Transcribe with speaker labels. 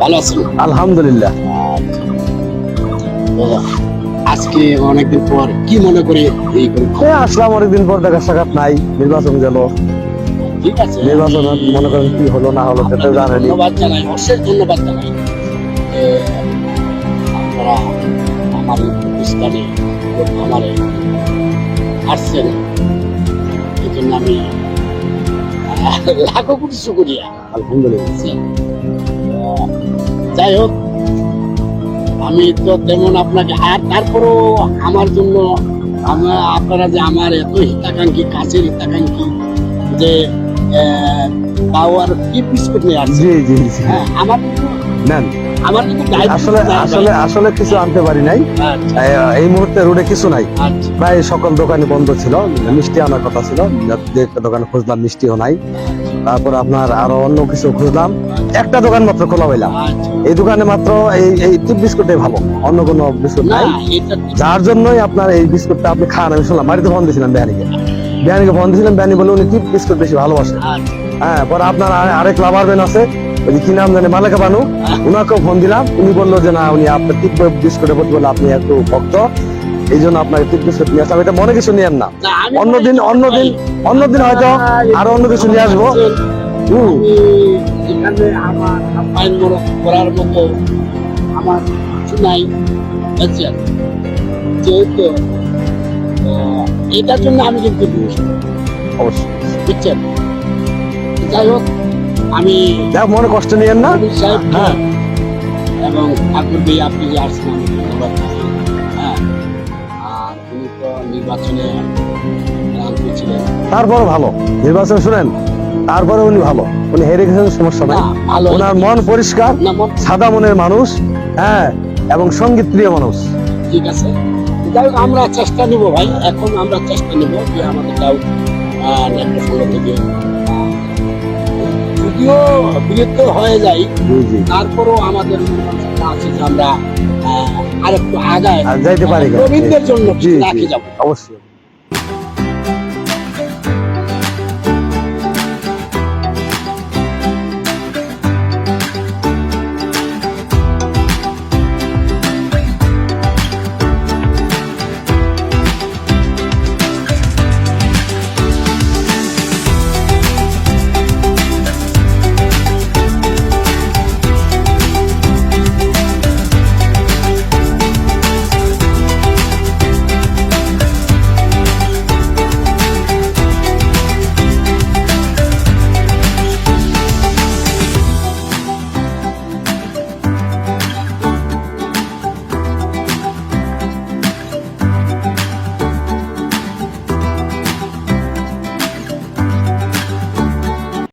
Speaker 1: ভালো আছেন?
Speaker 2: আলহামদুলিল্লাহ।
Speaker 1: তো আজকে অনেকদিন পর কি মনে করে এই
Speaker 2: আসলাম, অনেকদিন পর দেখা সাক্ষাৎ নাই, নির্বাচন গেল,
Speaker 1: ঠিক আছে,
Speaker 2: নির্বাচন মনে করেন কি হলো না হলো সেটা জানেনি।
Speaker 1: ধন্যবাদ জানাই, অশেষ ধন্যবাদ জানাই যে আপনারা আমার এই প্রতিষ্ঠানে আমার আসছেন, এই জন্য আমি লাখো কোটি শুকরিয়া।
Speaker 2: আলহামদুলিল্লাহ।
Speaker 1: যাই হোক, আমি তো তেমন আপনাকে, আর তারপরও আমার জন্য আপনারা যে আমার এত হিতাকাঙ্ক্ষী, কাছের হিতাকাঙ্ক্ষী, যে পাওয়ার কি বিস্কুট নিয়ে আসছে।
Speaker 2: জি জি জি,
Speaker 1: হ্যাঁ, আমার কিন্তু
Speaker 2: নেন।
Speaker 1: দায়িত্ব
Speaker 2: আসলে
Speaker 1: নাই ভাই।
Speaker 2: আসলে আসলে কিছু আনতে পারি নাই।
Speaker 1: আচ্ছা,
Speaker 2: এই মুহূর্তে রোডে কিছু নাই,
Speaker 1: আচ্ছা,
Speaker 2: প্রায় সকল দোকানে বন্ধ ছিল। মিষ্টি আনার কথা ছিল, যে একটা দোকানে খুঁজলাম মিষ্টিও নাই। তারপর আপনার আরো অন্য কিছু খুঁজলাম, একটা দোকান মাত্র খোলা হইলাম।
Speaker 1: আচ্ছা।
Speaker 2: এই দোকানে মাত্র এই টিপ বিস্কুটটাই ভালো, অন্য কোনো বিস্কুট
Speaker 1: না,
Speaker 2: নাই।
Speaker 1: এটা
Speaker 2: যার জন্যই আপনার এই বিস্কুটটা আপনি খান। আমি শুনলাম, বাড়িতে ফোন দিয়েছিলাম বিহানিকে ফোন দিয়েছিলাম, বিহানি বলে উনি টিপ বিস্কুট বেশি ভালোবাসে।
Speaker 1: আচ্ছা,
Speaker 2: হ্যাঁ, পরে আপনার আরেক লাভার বেন আছে, ওই যে কি নাম জানে, মালেকা বানু, উনাকেও ফোন দিলাম। উনি বললো যে না, উনি আপনার টিপ বিস্কুটের প্রতি বলে আপনি একটু ভক্ত, এই জন্য আপনাকে টিপ বিস্কুট নিয়ে আসলাম। এটা মনে কিছু নিয়েন না,
Speaker 1: না, আমি
Speaker 2: অন্যদিন হয়তো আরো অন্য কিছু নিয়ে আসবো। হুম,
Speaker 1: আমি এখানে আমার আপ্যায়ন করার মতো আমার কিছু নাই, বুঝছেন? যেহেতু এটার জন্য আমি কিন্তু
Speaker 2: অবশ্যই।
Speaker 1: বুঝছেন। যাই হোক, আমি
Speaker 2: যাক, মনে কষ্ট নিয়েন না।
Speaker 1: কবির সাহেব
Speaker 2: হ্যাঁ,
Speaker 1: এবং ঠাকুর ভাই, আপনি যে আসছেন আমি ধন্যবাদ জানাই। হ্যাঁ, আর উনি তো নির্বাচনে রাজনীতি ছিলেন।
Speaker 2: তারপরে ভালো নির্বাচন, শুনেন, তারপরে উনি ভালো, উনি হেরে গেছেন, সমস্যা নাই।
Speaker 1: না, ভালো।
Speaker 2: ওনার মন পরিষ্কার,
Speaker 1: না, মন
Speaker 2: সাদা মনের মানুষ, হ্যাঁ, এবং সঙ্গীত প্রিয় মানুষ।
Speaker 1: ঠিক আছে। যাই হোক, আমরা চেষ্টা নিব ভাই, এখন আমরা চেষ্টা নিব যে আমাদের ডাউট একটা সঙ্গে থেকে যদিও বিরক্ত হয়ে যাই,
Speaker 2: জি জি,
Speaker 1: তারপরও আমাদের মনোমানসিকতা আছে যে আমরা আরেকটু আগায়
Speaker 2: আর যাইতে পারি।
Speaker 1: প্রবীণদের জন্য
Speaker 2: জি
Speaker 1: রাখি
Speaker 2: জি,
Speaker 1: যাবো।
Speaker 2: অবশ্যই।